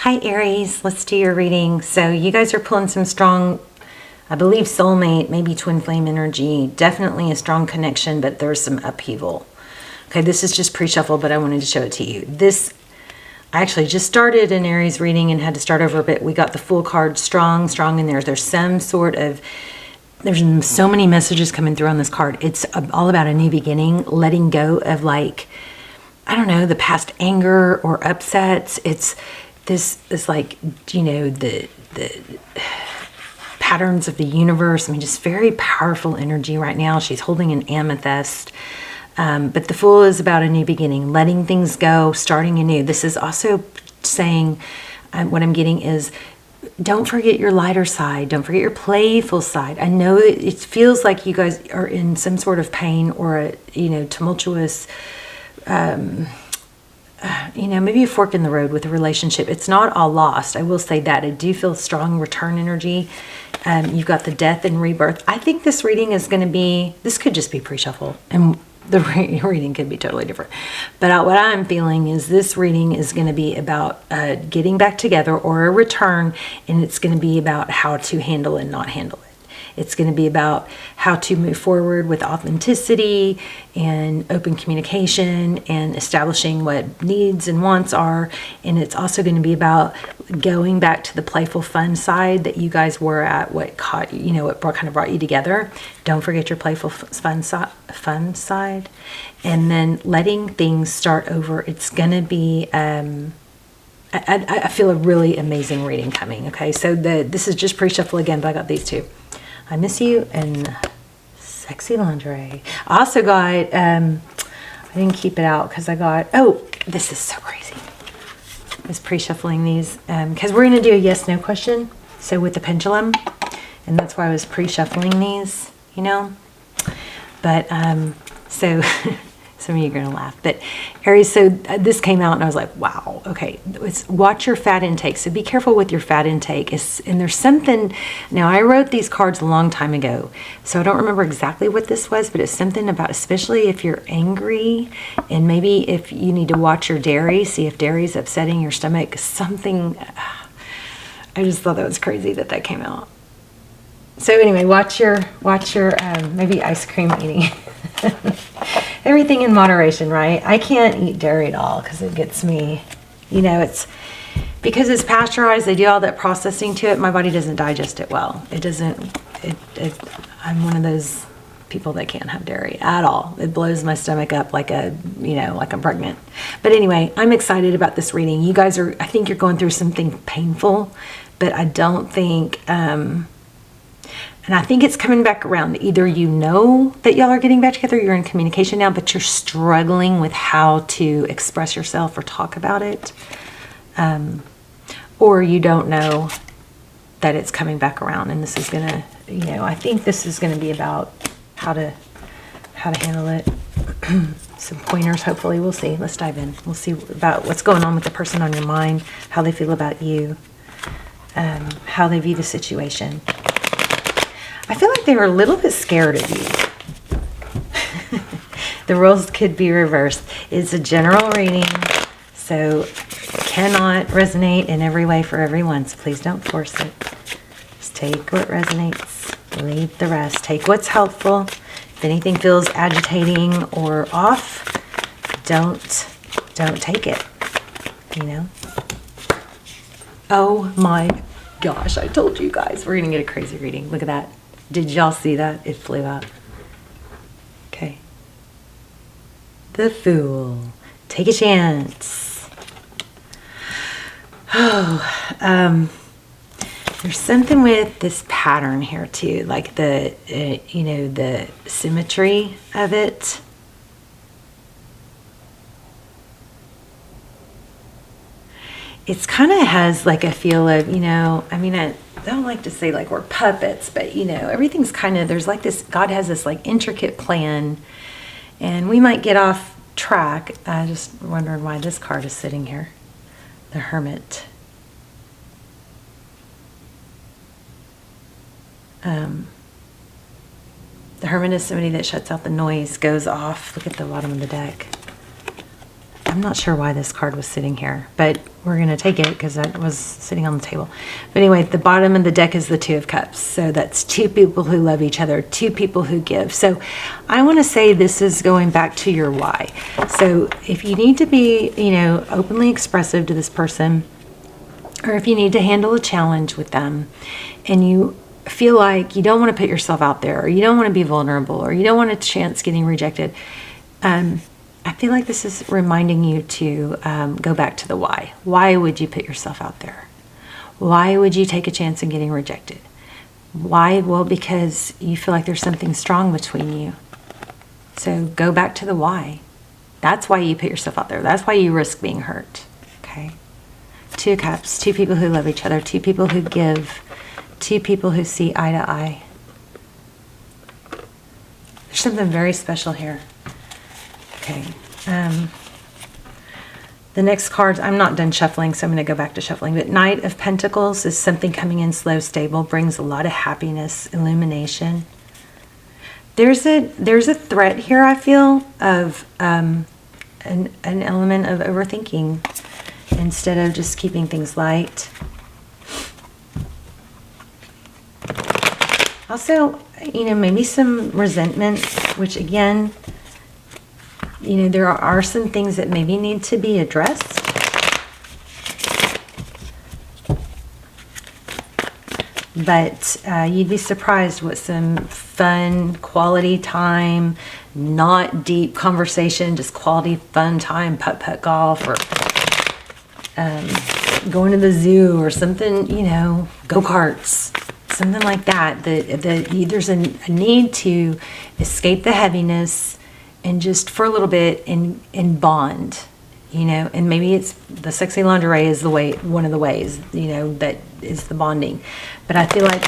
Hi Aries, let's do your reading. So you guys are pulling some strong, I believe soulmate, maybe twin flame energy, definitely a strong connection, but there's some upheaval. Okay, this is just pre-shuffle, but I wanted to show it to you. This, I actually just started an Aries reading and had to start over a bit. We got the full card strong in there. There's some sort of, there's so many messages coming through on this card. It's all about a new beginning, letting go of like, I don't know, the past anger or upsets. It's this is like, you know, the patterns of the universe. I mean, just very powerful energy right now. She's holding an amethyst. But the Fool is about a new beginning, letting things go, starting anew. This is also saying, what I'm getting is, don't forget your lighter side. Don't forget your playful side. I know it feels like you guys are in some sort of pain or a, you know, tumultuous, you know, maybe a fork in the road with a relationship. It's not all lost. I will say that. I do feel strong return energy. You've got the death and rebirth. I think this reading is going to be, this could just be pre-shuffle, and the reading could be totally different. But what I'm feeling is this reading is going to be about getting back together or a return, and it's going to be about how to handle and not handle it. It's going to be about how to move forward with authenticity and open communication and establishing what needs and wants are. And it's also going to be about going back to the playful fun side that you guys were at, what caught, you know, what kind of brought you together. Don't forget your playful fun side. And then letting things start over. It's going to be, I feel a really amazing reading coming. Okay, so this is just pre-shuffle again, but I got these two. I miss you and sexy lingerie. I also got, I didn't keep it out because I got, oh, this is so crazy. I was pre-shuffling these because we're going to do a yes-no question. So with the pendulum, and that's why I was pre-shuffling these, you know. But so some of you are going to laugh. But Aries, so this came out and I was like, wow, okay. Watch your fat intake. So be careful with your fat intake. And there's something, now I wrote these cards a long time ago, so I don't remember exactly what this was, but it's something about, especially if you're angry and maybe if you need to watch your dairy, see if dairy's upsetting your stomach, something. I just thought that was crazy that came out. So anyway, watch your maybe ice cream eating. Everything in moderation, right? I can't eat dairy at all because it gets me, you know, it's because it's pasteurized. They do all that processing to it. My body doesn't digest it well. It doesn't, I'm one of those people that can't have dairy at all. It blows my stomach up like you know, like I'm pregnant. But anyway, I'm excited about this reading. You guys are, I think you're going through something painful, but I don't think, and I think it's coming back around. Either you know that y'all are getting back together, you're in communication now, but you're struggling with how to express yourself or talk about it. Or you don't know that it's coming back around, and this is going to, you know, I think this is going to be about how to handle it. Some pointers, hopefully. We'll see. Let's dive in. We'll see about what's going on with the person on your mind, how they feel about you, how they view the situation. I feel like they were a little bit scared of you. The roles could be reversed. It's a general reading, so cannot resonate in every way for everyone, so please don't force it. Just take what resonates, leave the rest. Take what's helpful. If anything feels agitating or off, don't take it, you know? Oh my gosh, I told you guys, we're gonna get a crazy reading. Look at that. Did y'all see that? It flew out. Okay. The Fool. Take a chance. Oh, there's something with this pattern here too, like the, you know, the symmetry of it. It's kind of has like a feel of, you know, I mean, I don't like to say like we're puppets, but you know, everything's kind of, there's like this, God has this like intricate plan, and we might get off track. I just wondering why this card is sitting here. The Hermit. The Hermit is somebody that shuts out the noise, goes off. Look at the bottom of the deck. I'm not sure why this card was sitting here, but we're going to take it because that was sitting on the table. But anyway, the bottom of the deck is the Two of Cups. So that's two people who love each other, two people who give. So I want to say this is going back to your why. So if you need to be, you know, openly expressive to this person, or if you need to handle a challenge with them and you feel like you don't want to put yourself out there, or you don't want to be vulnerable, or you don't want a chance getting rejected, I feel like this is reminding you to go back to the why. Why would you put yourself out there? Why would you take a chance in getting rejected? Why? Well, because you feel like there's something strong between you. So go back to the why. That's why you put yourself out there. That's why you risk being hurt. Okay? Two of Cups, two people who love each other, two people who give, two people who see eye to eye. There's something very special here. Okay. The next cards, I'm not done shuffling, so I'm going to go back to shuffling. But Knight of Pentacles is something coming in slow, stable, brings a lot of happiness, illumination. There's a threat here, I feel, of an element of overthinking instead of just keeping things light. Also, you know, maybe some resentment, which again, you know, there are some things that maybe need to be addressed. But you'd be surprised what some fun, quality time, not deep conversation, just quality fun time, putt-putt golf, or going to the zoo or something, you know, go-karts, something like that. There's a need to escape the heaviness and just for a little bit in bond, you know, and maybe it's the sexy lingerie is the way, one of the ways, you know, that is the bonding. But I feel like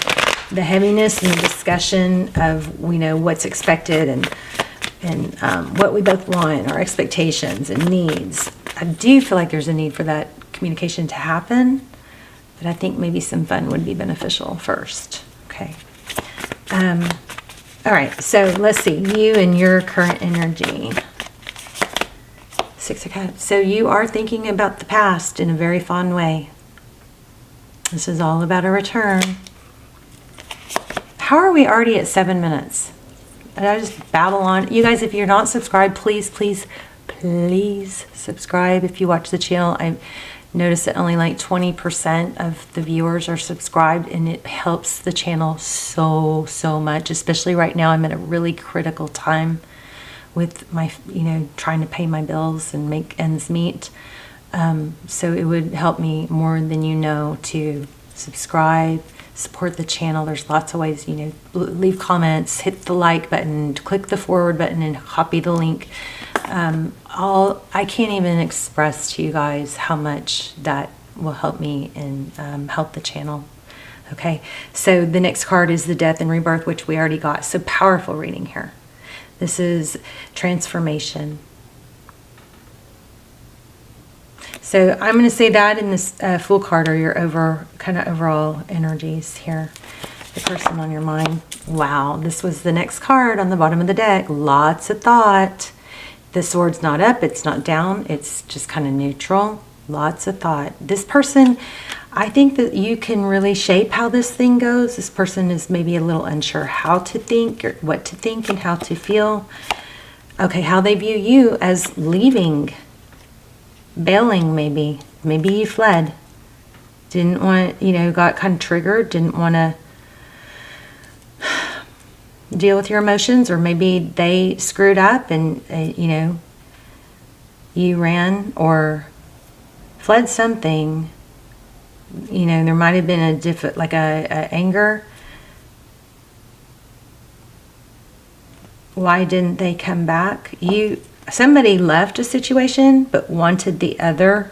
the heaviness and the discussion of, you know, what's expected and what we both want, our expectations and needs. I do feel like there's a need for that communication to happen, but I think maybe some fun would be beneficial first. Okay. All right, so let's see, you and your current energy. Six of Cups. So you are thinking about the past in a very fond way. This is all about a return. How are we already at 7 minutes? Did I just babble on? You guys, if you're not subscribed, please, please, please subscribe. If you watch the channel, I noticed that only like 20% of the viewers are subscribed, and it helps the channel so much, especially right now. I'm at a really critical time with my, you know, trying to pay my bills and make ends meet. So it would help me more than you know to subscribe, support the channel. There's lots of ways, you know, leave comments, hit the like button, click the forward button and copy the link. I can't even express to you guys how much that will help me and help the channel. Okay, so the next card is the Death and Rebirth, which we already got. So powerful reading here. This is transformation. So I'm going to say that in this Fool card are your overall energies here. The person on your mind. Wow, this was the next card on the bottom of the deck. Lots of thought. The sword's not up, it's not down, it's just kind of neutral. Lots of thought. This person, I think that you can really shape how this thing goes. This person is maybe a little unsure how to think or what to think and how to feel. Okay, how they view you as leaving, bailing maybe. Maybe you fled. Didn't want, you know, got kind of triggered, didn't want to deal with your emotions, or maybe they screwed up and you know, you ran or fled something. You know, there might have been a anger. Why didn't they come back? Somebody left a situation but wanted the other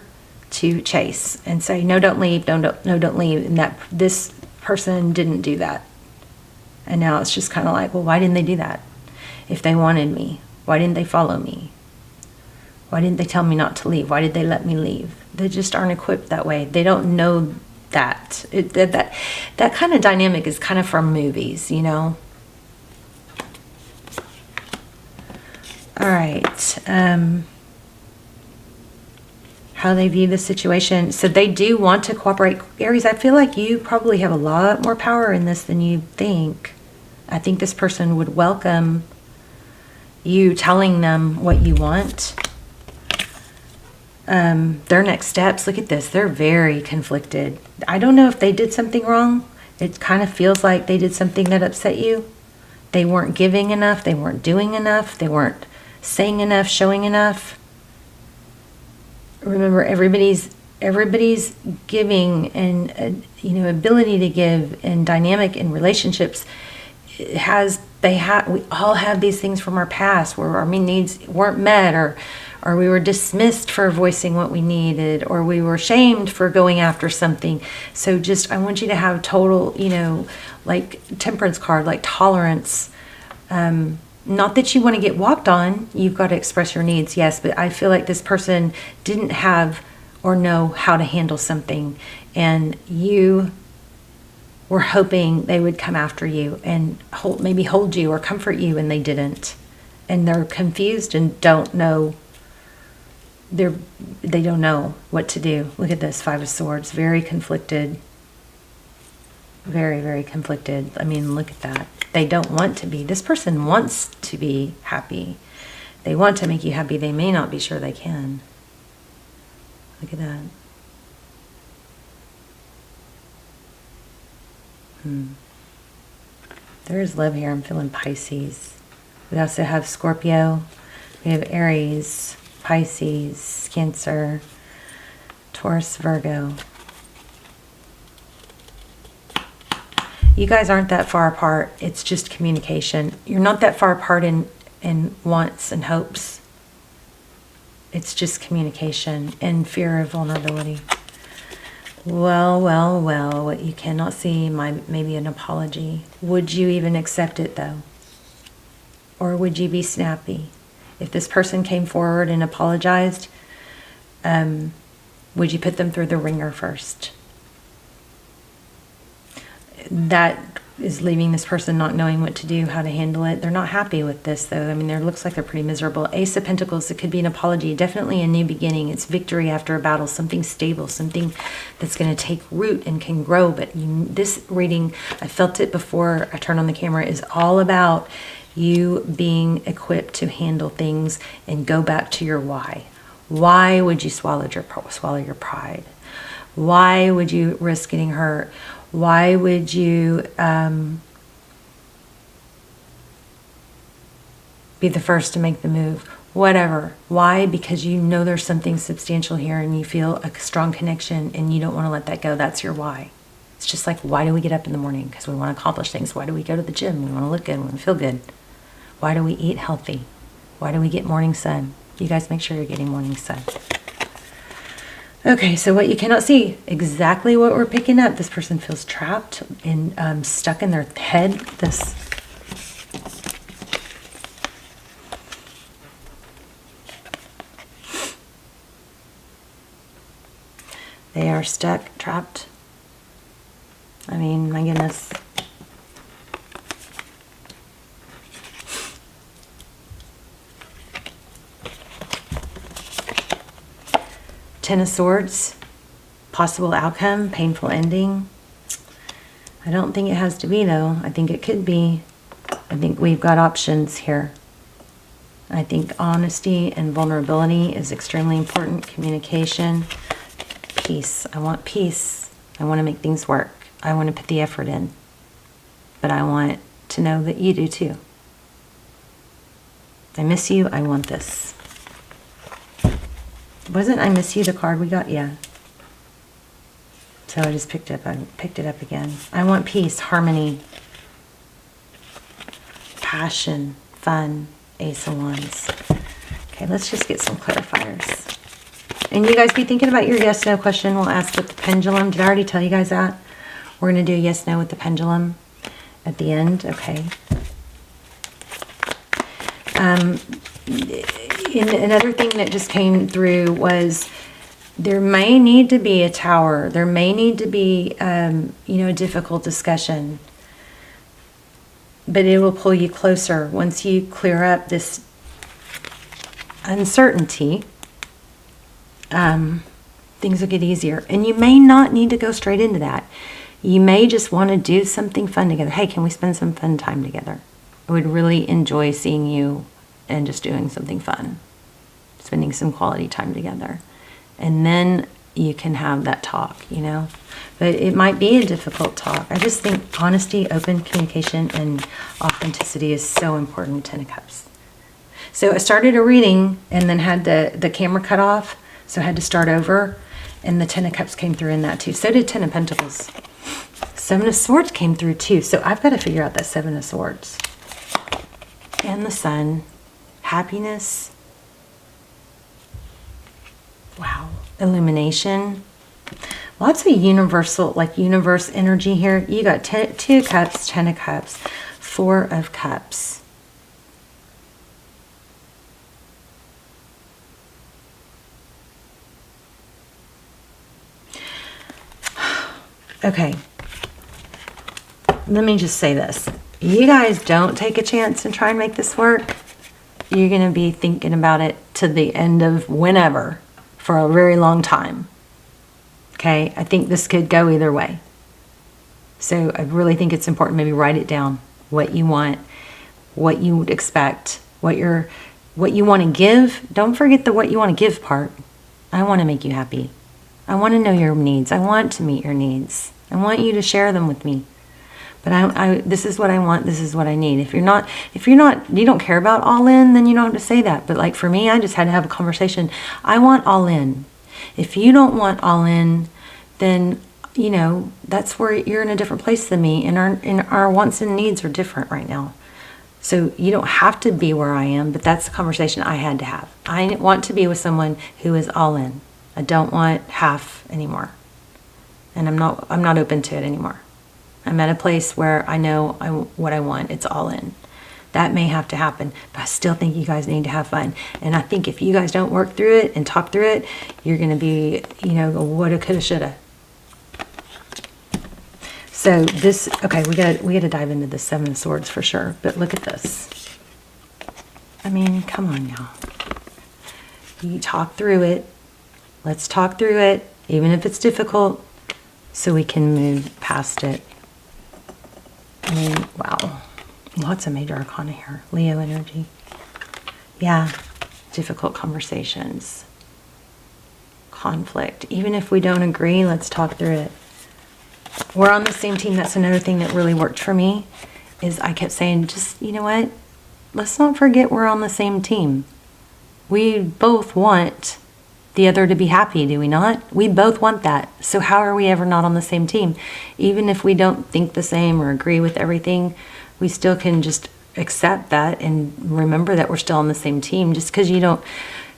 to chase and say, no, don't leave, don't leave, and that this person didn't do that. And now it's just kind of like, well, why didn't they do that? If they wanted me, why didn't they follow me? Why didn't they tell me not to leave? Why did they let me leave? They just aren't equipped that way. They don't know that. That kind of dynamic is kind of from movies, you know? All right. how they view the situation. So they do want to cooperate. Aries, I feel like you probably have a lot more power in this than you think. I think this person would welcome you telling them what you want. Their next steps, look at this. They're very conflicted. I don't know if they did something wrong. It kind of feels like they did something that upset you. They weren't giving enough. They weren't doing enough. They weren't saying enough, showing enough. Remember, everybody's giving and ability to give and dynamic in relationships we all have these things from our past where our needs weren't met, or we were dismissed for voicing what we needed, or we were shamed for going after something. So just, I want you to have total, like temperance card, like tolerance. Not that you want to get walked on. You've got to express your needs, yes, but I feel like this person didn't have or know how to handle something, and you were hoping they would come after you and maybe hold you or comfort you, and they didn't. And they're confused and don't know. They don't know what to do. Look at this, 5 of Swords, very conflicted. Very, very conflicted. I mean, look at that. They don't want to be. This person wants to be happy. They want to make you happy. They may not be sure they can. Look at that. There is love here. I'm feeling Pisces. We also have Scorpio. We have Aries, Pisces, Cancer, Taurus, Virgo. You guys aren't that far apart. It's just communication. You're not that far apart in wants and hopes. It's just communication and fear of vulnerability. Well, well, well, what you cannot see, maybe an apology. Would you even accept it, though? Or would you be snappy? If this person came forward and apologized, would you put them through the ringer first? That is leaving this person not knowing what to do, how to handle it. They're not happy with this, though. I mean, it looks like they're pretty miserable. Ace of Pentacles, it could be an apology. Definitely a new beginning. It's victory after a battle, something stable, something that's going to take root and can grow. But this reading, I felt it before I turned on the camera, is all about you being equipped to handle things and go back to your why. Why would you swallow your pride? Why would you risk getting hurt? Why would you be the first to make the move? Whatever. Why? Because you know there's something substantial here and you feel a strong connection and you don't want to let that go. That's your why. It's just like, why do we get up in the morning? Because we want to accomplish things. Why do we go to the gym? We want to look good. We want to feel good. Why do we eat healthy? Why do we get morning sun? You guys make sure you're getting morning sun. Okay, so what you cannot see, exactly what we're picking up. This person feels trapped and stuck in their head. They are stuck, trapped. I mean, my goodness. Ten of Swords, possible outcome, painful ending. I don't think it has to be, though. I think it could be. I think we've got options here. I think honesty and vulnerability is extremely important. Communication, peace. I want peace. I want to make things work. I want to put the effort in. But I want to know that you do too. I miss you. I want this. Wasn't I miss you the card we got? Yeah. So I just picked it up again. I want peace, harmony, passion, fun, Ace of Wands. Okay, let's just get some clarifiers. And you guys be thinking about your yes, no question. We'll ask with the pendulum. Did I already tell you guys that? We're going to do yes, no with the pendulum at the end. Okay. Another thing that just came through was there may need to be a tower. There may need to be, a difficult discussion. But it will pull you closer once you clear up this uncertainty. things will get easier. And you may not need to go straight into that. You may just want to do something fun together. Hey, can we spend some fun time together? I would really enjoy seeing you and just doing something fun, spending some quality time together. And then you can have that talk, you know. But it might be a difficult talk. I just think honesty, open communication, and authenticity is so important. 10 of Cups. So I started a reading and then had the camera cut off, so I had to start over. And the 10 of Cups came through in that too. So did 10 of Pentacles. 7 of Swords came through too. So I've got to figure out that 7 of Swords. And the Sun. Happiness. Wow. Illumination. Lots of universal, like universe energy here. You got 2 of Cups, 10 of Cups, 4 of Cups. Okay. Let me just say this. You guys don't take a chance and try and make this work. You're going to be thinking about it to the end of whenever for a very long time. Okay, I think this could go either way. So I really think it's important, maybe write it down, what you want, what you would expect, what you want to give. Don't forget the what you want to give part. I want to make you happy. I want to know your needs. I want to meet your needs. I want you to share them with me. But this is what I want. This is what I need. If you don't care about all in, then you don't have to say that. But like for me, I just had to have a conversation. I want all in. If you don't want all in, then, you know, that's where you're in a different place than me. And our wants and needs are different right now. So you don't have to be where I am, but that's the conversation I had to have. I want to be with someone who is all in. I don't want half anymore. And I'm not open to it anymore. I'm at a place where I know what I want. It's all in. That may have to happen, but I still think you guys need to have fun. And I think if you guys don't work through it and talk through it, you're going to be, you know, woulda, coulda, shoulda. So this, okay, we got to dive into the 7 of Swords for sure. But look at this. I mean, come on now. You talk through it. Let's talk through it, even if it's difficult, so we can move past it. I mean, wow. Lots of major arcana here. Leo energy. Yeah. Difficult conversations. Conflict. Even if we don't agree, let's talk through it. We're on the same team. That's another thing that really worked for me, is I kept saying, just, you know what? Let's not forget we're on the same team. We both want the other to be happy, do we not? We both want that. So how are we ever not on the same team? Even if we don't think the same or agree with everything, we still can just accept that and remember that we're still on the same team. Just because you don't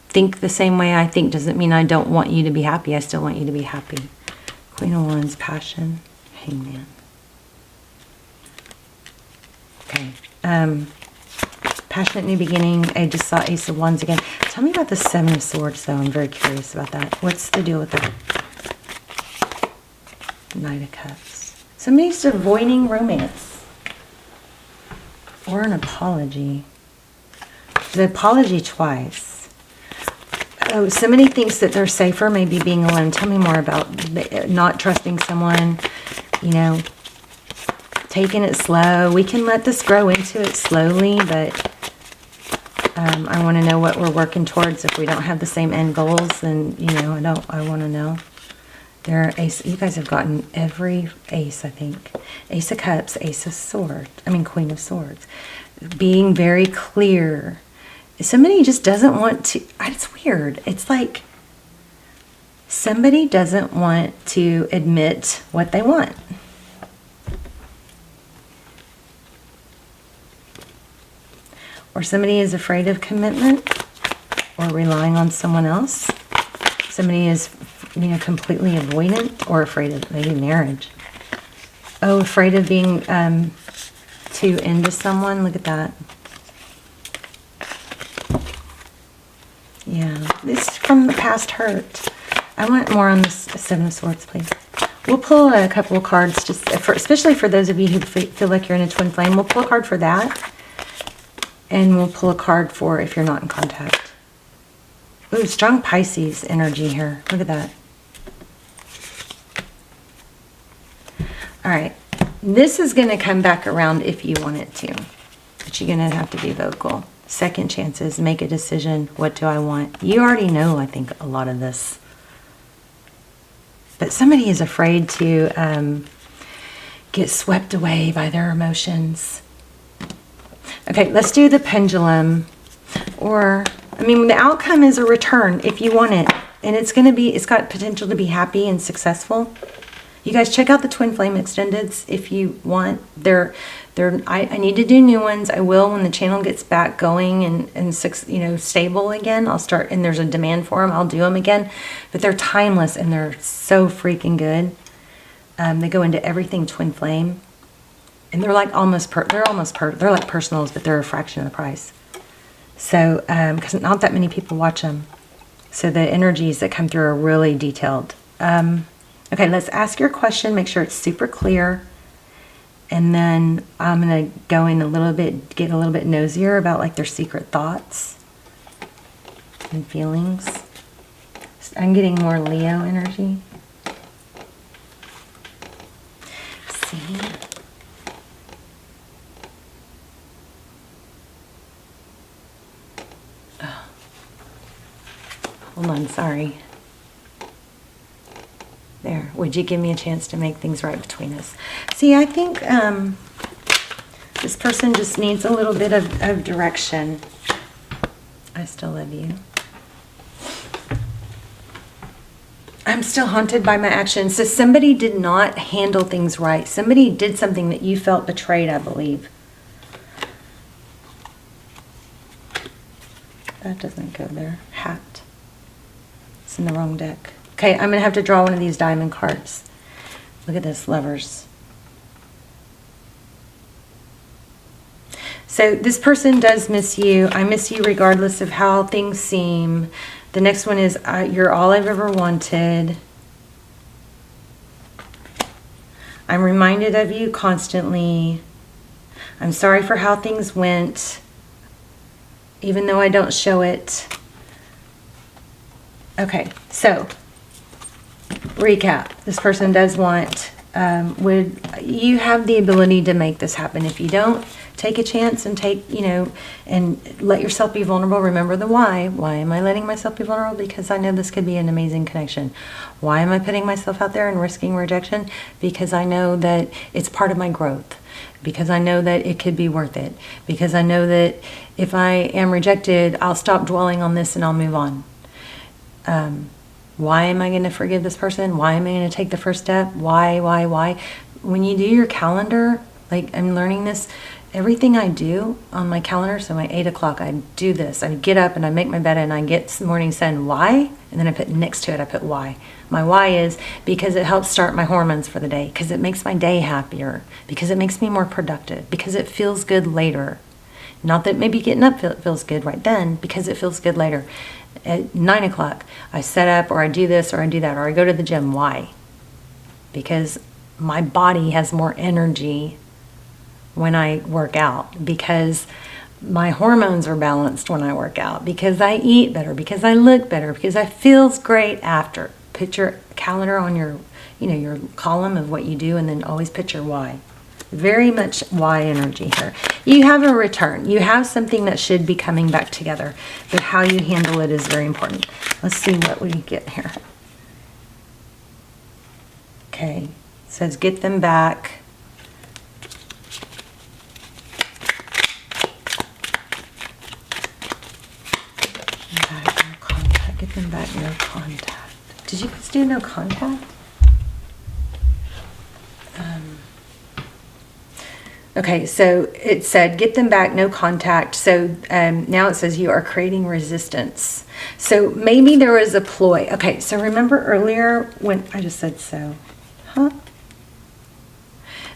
think the same way I think doesn't mean I don't want you to be happy. I still want you to be happy. Queen of Wands, passion, Hangman. Okay. Passionate new beginning. I just saw Ace of Wands again. Tell me about the 7 of Swords, though. I'm very curious about that. What's the deal with that? Knight of Cups. Somebody's avoiding romance. Or an apology. The apology twice. Oh, somebody thinks that they're safer maybe being alone. Tell me more about not trusting someone, you know, taking it slow. We can let this grow into it slowly, but I want to know what we're working towards. If we don't have the same end goals, then, you know, I want to know. There are ace. You guys have gotten every ace, I think. Ace of Cups, Ace of Swords. I mean, Queen of Swords. Being very clear. Somebody just doesn't want to. It's weird. It's like somebody doesn't want to admit what they want. Or somebody is afraid of commitment or relying on someone else. Somebody is, you know, completely avoidant or afraid of maybe marriage. Oh, afraid of being too into someone. Look at that. Yeah, this is from the past hurt. I want more on this 7 of Swords, please. We'll pull a couple of cards, just for, especially for those of you who feel like you're in a twin flame. We'll pull a card for that. And we'll pull a card for if you're not in contact. Ooh, strong Pisces energy here. Look at that. All right. This is going to come back around if you want it to. But you're going to have to be vocal. Second chances. Make a decision. What do I want? You already know, I think, a lot of this. But somebody is afraid to get swept away by their emotions. Okay, let's do the pendulum. Or, I mean, the outcome is a return if you want it. And it's going to be, it's got potential to be happy and successful. You guys check out the Twin Flame Extendeds if you want. I need to do new ones. I will when the channel gets back going and stable again. I'll start, and there's a demand for them. I'll do them again. But they're timeless and they're so freaking good. They go into everything Twin Flame. And they're like they're like personals, but they're a fraction of the price. So, because not that many people watch them. So the energies that come through are really detailed. Okay, let's ask your question. Make sure it's super clear. And then I'm going to go in get a little bit nosier about like their secret thoughts and feelings. I'm getting more Leo energy. Let's see. Oh. Hold on, sorry. There. Would you give me a chance to make things right between us? See, I think this person just needs a little bit of direction. I still love you. I'm still haunted by my actions. So somebody did not handle things right. Somebody did something that you felt betrayed, I believe. That doesn't go there. Hat. It's in the wrong deck. Okay, I'm going to have to draw one of these diamond cards. Look at this, Lovers. So this person does miss you. I miss you regardless of how things seem. The next one is, you're all I've ever wanted. I'm reminded of you constantly. I'm sorry for how things went, even though I don't show it. Okay, so recap. This person does want, would you have the ability to make this happen? If you don't, take a chance and and let yourself be vulnerable. Remember the why. Why am I letting myself be vulnerable? Because I know this could be an amazing connection. Why am I putting myself out there and risking rejection? Because I know that it's part of my growth. Because I know that it could be worth it. Because I know that if I am rejected, I'll stop dwelling on this and I'll move on. Why am I going to forgive this person? Why am I going to take the first step? Why? When you do your calendar, like I'm learning this, everything I do on my calendar, so my 8 o'clock, I do this. I get up and I make my bed and I get morning sun. Why? And then I put next to it, I put why. My why is because it helps start my hormones for the day, because it makes my day happier, because it makes me more productive, because it feels good later. Not that maybe getting up feels good right then, because it feels good later. At 9 o'clock, I set up, or I do this, or I do that, or I go to the gym. Why? Because my body has more energy when I work out, because my hormones are balanced when I work out, because I eat better, because I look better, because I feels great after. Put your calendar on your, your column of what you do, and then always put your why. Very much why energy here. You have a return. You have something that should be coming back together, but how you handle it is very important. Let's see what we get here. Okay, it says get them back. Get them back, no contact. Did you guys do no contact? Okay, so it said get them back, no contact. So now it says you are creating resistance. So maybe there was a ploy. Okay, so remember earlier when I just said so? Huh?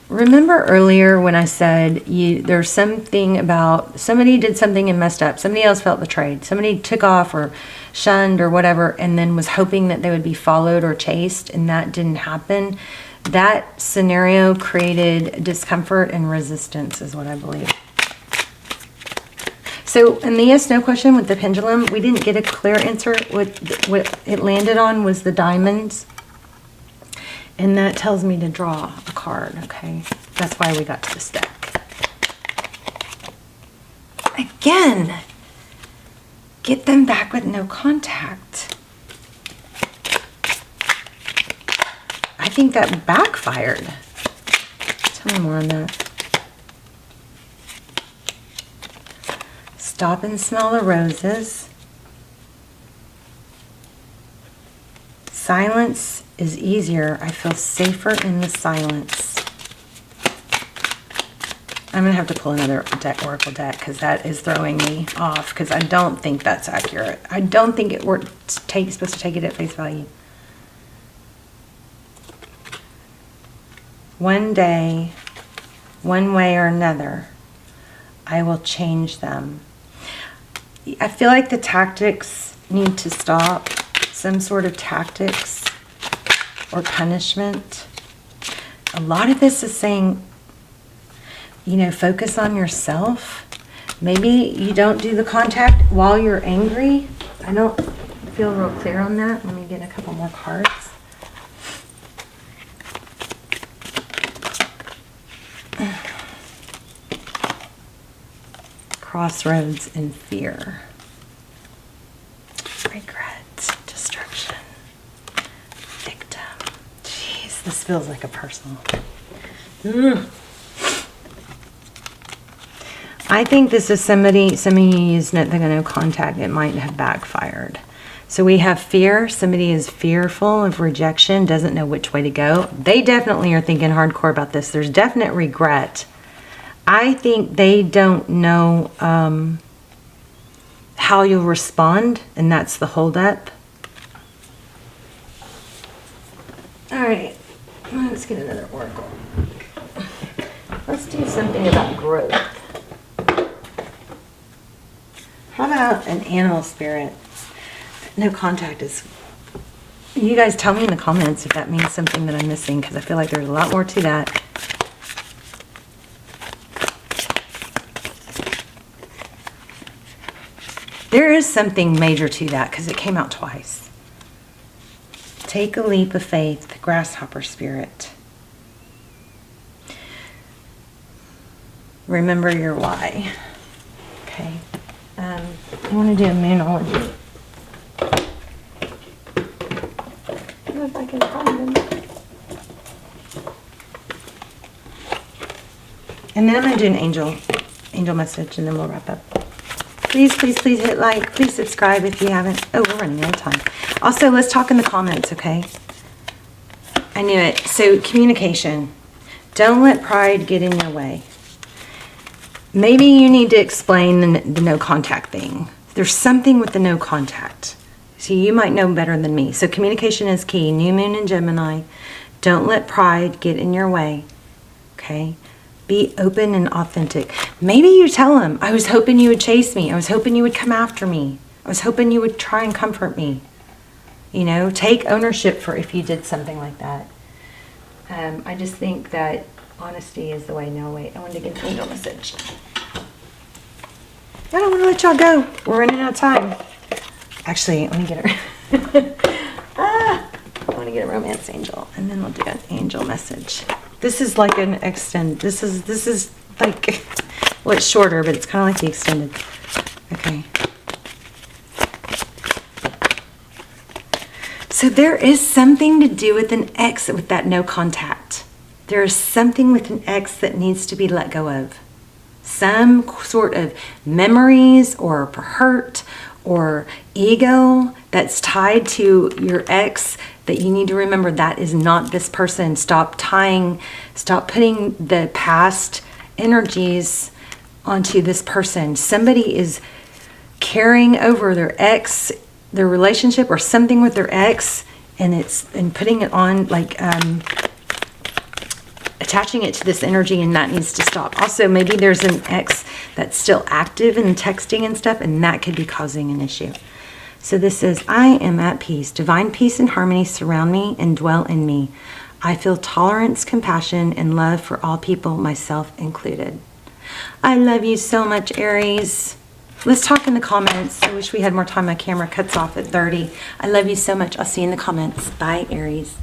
Remember earlier when I said there's something about somebody did something and messed up. Somebody else felt betrayed. Somebody took off or shunned or whatever and then was hoping that they would be followed or chased, and that didn't happen. That scenario created discomfort and resistance is what I believe. So in the yes, no question with the pendulum, we didn't get a clear answer. What it landed on was the diamonds. And that tells me to draw a card, okay? That's why we got to this deck. Again, get them back with no contact. I think that backfired. Tell me more on that. Stop and smell the roses. Silence is easier. I feel safer in the silence. I'm going to have to pull another deck, oracle deck, because that is throwing me off, because I don't think that's accurate. I don't think we're supposed to take it at face value. One day, one way or another, I will change them. I feel like the tactics need to stop. Some sort of tactics or punishment. A lot of this is saying, you know, focus on yourself. Maybe you don't do the contact while you're angry. I don't feel real clear on that. Let me get a couple more cards. Crossroads and fear. Regret, destruction, victim. Jeez, this feels like a personal. I think this is somebody using it, they're going to contact. It might have backfired. So we have fear. Somebody is fearful of rejection, doesn't know which way to go. They definitely are thinking hardcore about this. There's definite regret. I think they don't know how you'll respond, and that's the holdup. All right, let's get another oracle. Let's do something about growth. How about an animal spirit? No contact is... You guys tell me in the comments if that means something that I'm missing, because I feel like there's a lot more to that. There is something major to that because it came out twice. Take a leap of faith, grasshopper spirit. Remember your why. Okay. I want to do a moonology. I don't know if I can find them. And then I'm going to do an angel message, and then we'll wrap up. Please, please, please hit like. Please subscribe if you haven't. Oh, we're running out of time. Also, let's talk in the comments, okay? I knew it. So, communication. Don't let pride get in your way. Maybe you need to explain the no contact thing. There's something with the no contact. See, you might know better than me. So, communication is key. New moon in Gemini. Don't let pride get in your way, okay? Be open and authentic. Maybe you tell him, I was hoping you would chase me. I was hoping you would come after me. I was hoping you would try and comfort me. You know, take ownership for if you did something like that. I just think that honesty is the way. No, wait, I wanted to get an angel message. I don't want to let y'all go. We're running out of time. Actually, let me get it. I want to get a romance angel, and then we'll do an angel message. This is like an extend. This is like, well, it's shorter, but it's kind of like the extended. Okay. So there is something to do with an ex with that no contact. There is something with an ex that needs to be let go of. Some sort of memories or hurt or ego that's tied to your ex that you need to remember that is not this person. Stop putting the past energies onto this person. Somebody is carrying over their ex, their relationship or something with their ex, and putting it on, like attaching it to this energy, and that needs to stop. Also, maybe there's an ex that's still active in texting and stuff, and that could be causing an issue. So this says, I am at peace. Divine peace and harmony surround me and dwell in me. I feel tolerance, compassion, and love for all people, myself included. I love you so much, Aries. Let's talk in the comments. I wish we had more time. My camera cuts off at 30. I love you so much. I'll see you in the comments. Bye, Aries.